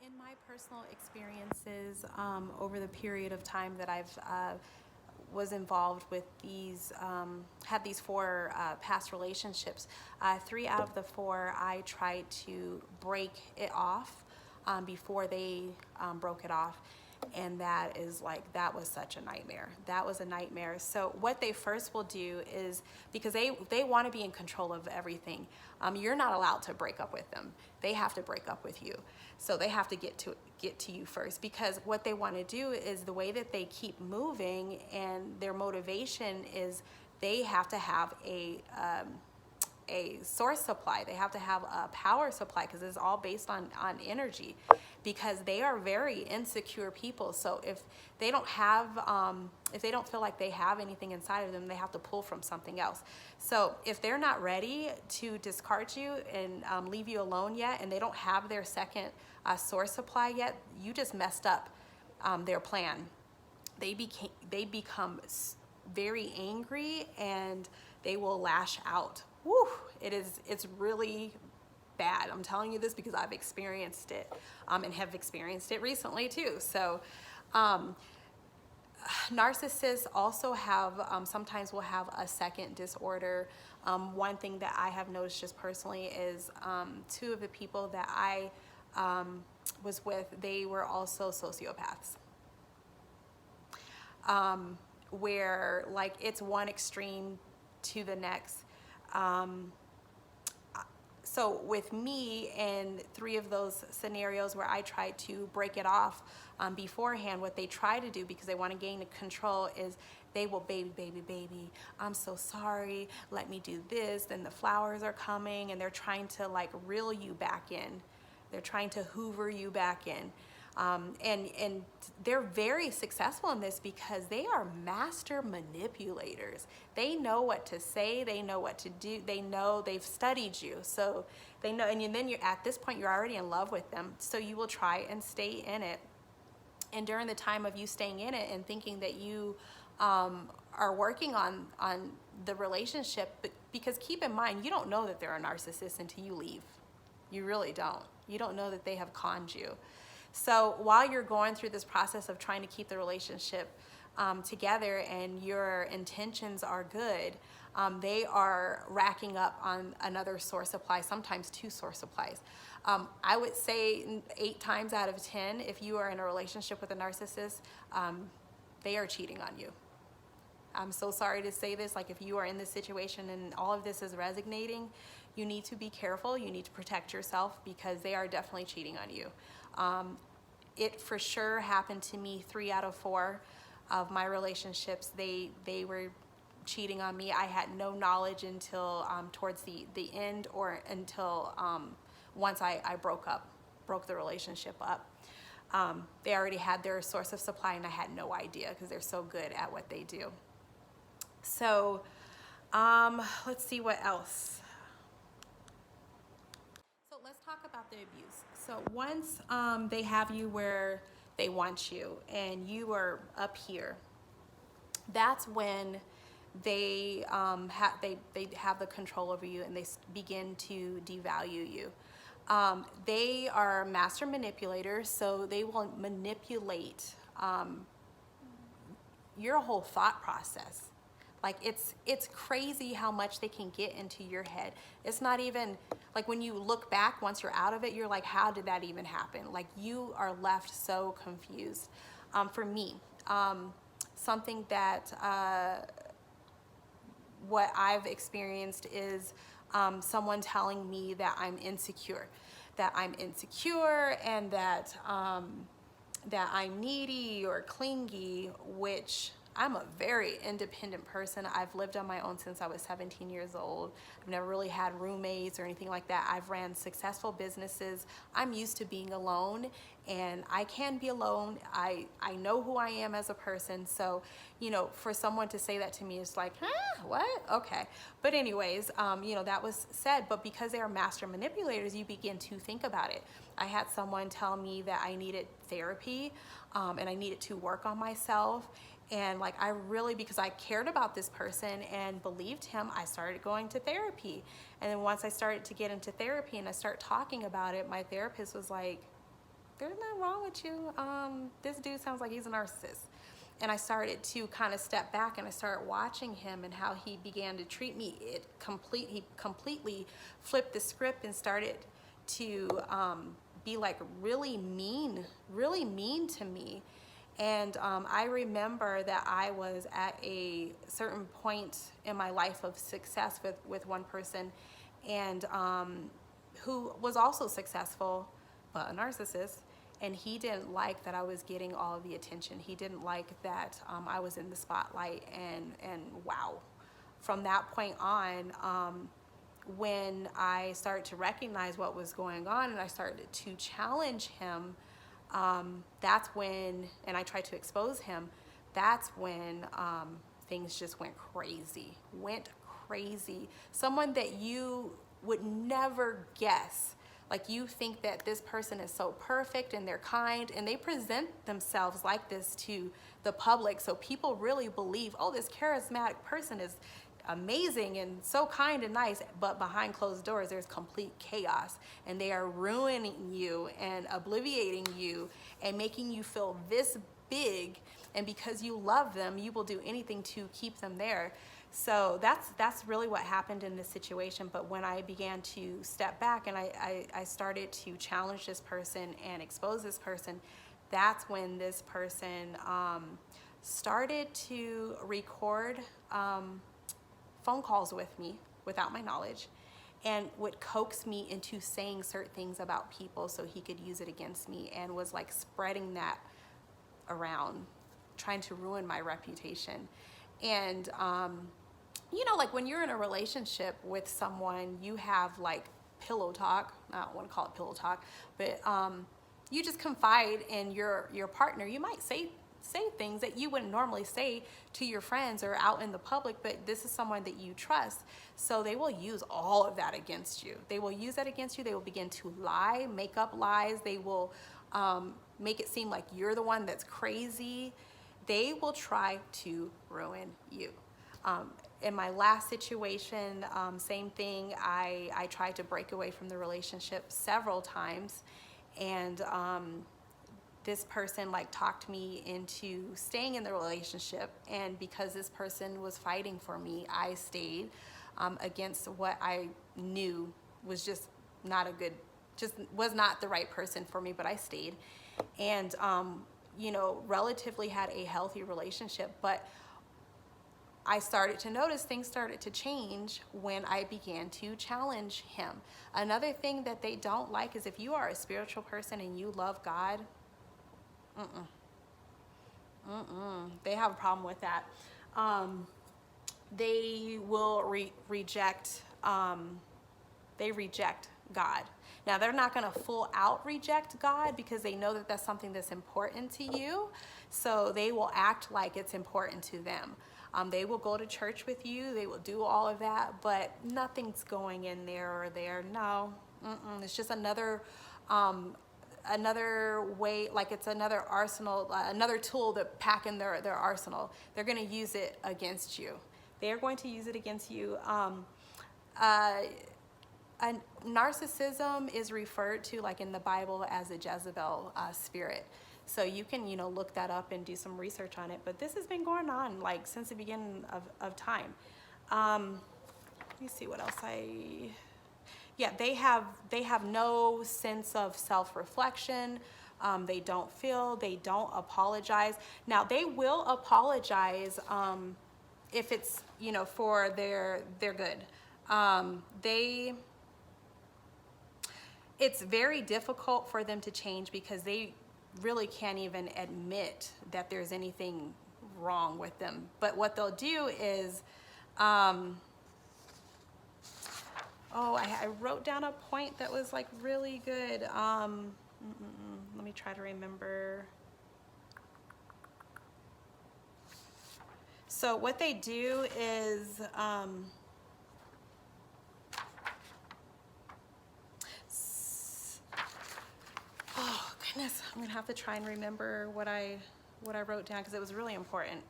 In my personal experiences, over the period of time that I've was involved with had these four past relationships, 3 out of the 4 I tried to break it off before they broke it off. And that was such a nightmare. That was a nightmare. So what they first will do is, because they want to be in control of everything, you're not allowed to break up with them. They have to break up with you. So they have to get to you first, because what they want to do is, the way that they keep moving and their motivation is, they have to have a source supply. They have to have a power supply, because it's all based on energy, because they are very insecure people. So if they don't feel like they have anything inside of them, they have to pull from something else. So if they're not ready to discard you and leave you alone yet, and they don't have their second source supply yet, you just messed up their plan. They become very angry, and they will lash out. Woo, it's really bad. I'm telling you this because I've experienced it, and have experienced it recently too. So narcissists also have, sometimes will have a second disorder. One thing that I have noticed just personally is 2 of the people that I was with, they were also sociopaths. Where like it's one extreme to the next. So with me, in 3 of those scenarios where I tried to break it off beforehand, what they try to do, because they want to gain control, is they will baby, I'm so sorry, let me do this, then the flowers are coming, and they're trying to like reel you back in. They're trying to hoover you back in. And they're very successful in this, because they are master manipulators. They know what to say, they know what to do, they know, they've studied you, so they know. And then you're at this point, you're already in love with them, so you will try and stay in it. And during the time of you staying in it and thinking that you are working on the relationship, but because keep in mind, you don't know that they're a narcissist until you leave. You really don't. You don't know that they have conned you. So while you're going through this process of trying to keep the relationship together, and your intentions are good, they are racking up on another source supply, sometimes 2 source supplies. I would say 8 times out of 10, if you are in a relationship with a narcissist, they are cheating on you. I'm so sorry to say this, like if you are in this situation and all of this is resonating, you need to be careful, you need to protect yourself, because they are definitely cheating on you. It for sure happened to me 3 out of 4 of my relationships. They were cheating on me. I had no knowledge until towards the end, or until once I broke the relationship up. They already had their source of supply, and I had no idea, because they're so good at what they do. So let's see what else. So let's talk about the abuse. So once they have you where they want you, and you are up here, that's when they have the control over you, and they begin to devalue you. They are master manipulators, so they will manipulate your whole thought process. Like it's crazy how much they can get into your head. It's not even like, when you look back, once you're out of it, you're like, how did that even happen? Like, you are left so confused. For me, something that what I've experienced is someone telling me that I'm insecure, and that that I'm needy or clingy, which I'm a very independent person. I've lived on my own since I was 17 years old. I've never really had roommates or anything like that. I've ran successful businesses. I'm used to being alone, and I can be alone. I know who I am as a person. So, you know, for someone to say that to me is like, huh, what? Okay. But anyways, you know, that was said, but because they are master manipulators, you begin to think about it. I had someone tell me that I needed therapy, and I needed to work on myself. And like, I really, because I cared about this person and believed him, I started going to therapy. And then once I started to get into therapy and I start talking about it, my therapist was like, there's nothing wrong with you. This dude sounds like he's a narcissist. And I started to kind of step back, and I started watching him and how he began to treat me. He completely flipped the script and started to be like really mean to me. And I remember that I was at a certain point in my life of success with one person, and who was also successful, but a narcissist. And he didn't like that I was getting all of the attention. He didn't like that I was in the spotlight. And wow, from that point on, when I started to recognize what was going on and I started to challenge him, that's when, and I tried to expose him, that's when things just went crazy. Someone that you would never guess. Like, you think that this person is so perfect and they're kind, and they present themselves like this to the public. So people really believe, oh, this charismatic person is amazing and so kind and nice, but behind closed doors, there's complete chaos, and they are ruining you and obliviating you and making you feel this big. And because you love them, you will do anything to keep them there. So that's really what happened in this situation. But when I began to step back and I started to challenge this person and expose this person, that's when this person started to record phone calls with me without my knowledge, and would coax me into saying certain things about people so he could use it against me, and was like spreading that around, trying to ruin my reputation. And you know, like when you're in a relationship with someone, you have like pillow talk. I don't want to call it pillow talk, but you just confide in your partner. You might say things that you wouldn't normally say to your friends or out in the public, but this is someone that you trust. So they will use all of that against you. They will use that against you. They will begin to lie, make up lies. They will make it seem like you're the one that's crazy. They will try to ruin you. In my last situation, same thing. I tried to break away from the relationship several times, and this person like talked me into staying in the relationship. And because this person was fighting for me, I stayed against what I knew was just not was not the right person for me, but I stayed. And you know, relatively had a healthy relationship, but I started to notice things started to change when I began to challenge him. Another thing that they don't like is if you are a spiritual person and you love God, they have a problem with that. They will reject God. Now, they're not going to full out reject God because they know that that's something that's important to you. So they will act like it's important to them. They will go to church with you. They will do all of that, but nothing's going in there or there. No, it's just another way, like it's another arsenal, another tool to pack in their arsenal. They're going to use it against you. They're going to use it against you. Narcissism is referred to, like in the Bible, as a Jezebel spirit. So you can, you know, look that up and do some research on it. But this has been going on like since the beginning of time. Let me see what else yeah, they have no sense of self-reflection. They don't feel, they don't apologize. Now they will apologize if it's, you know, for their good. It's very difficult for them to change because they really can't even admit that there's anything wrong with them. But what they'll do is, I wrote down a point that was like really good. Let me try to remember. So what they do is, oh goodness, I'm gonna have to try and remember what I wrote down because it was really important.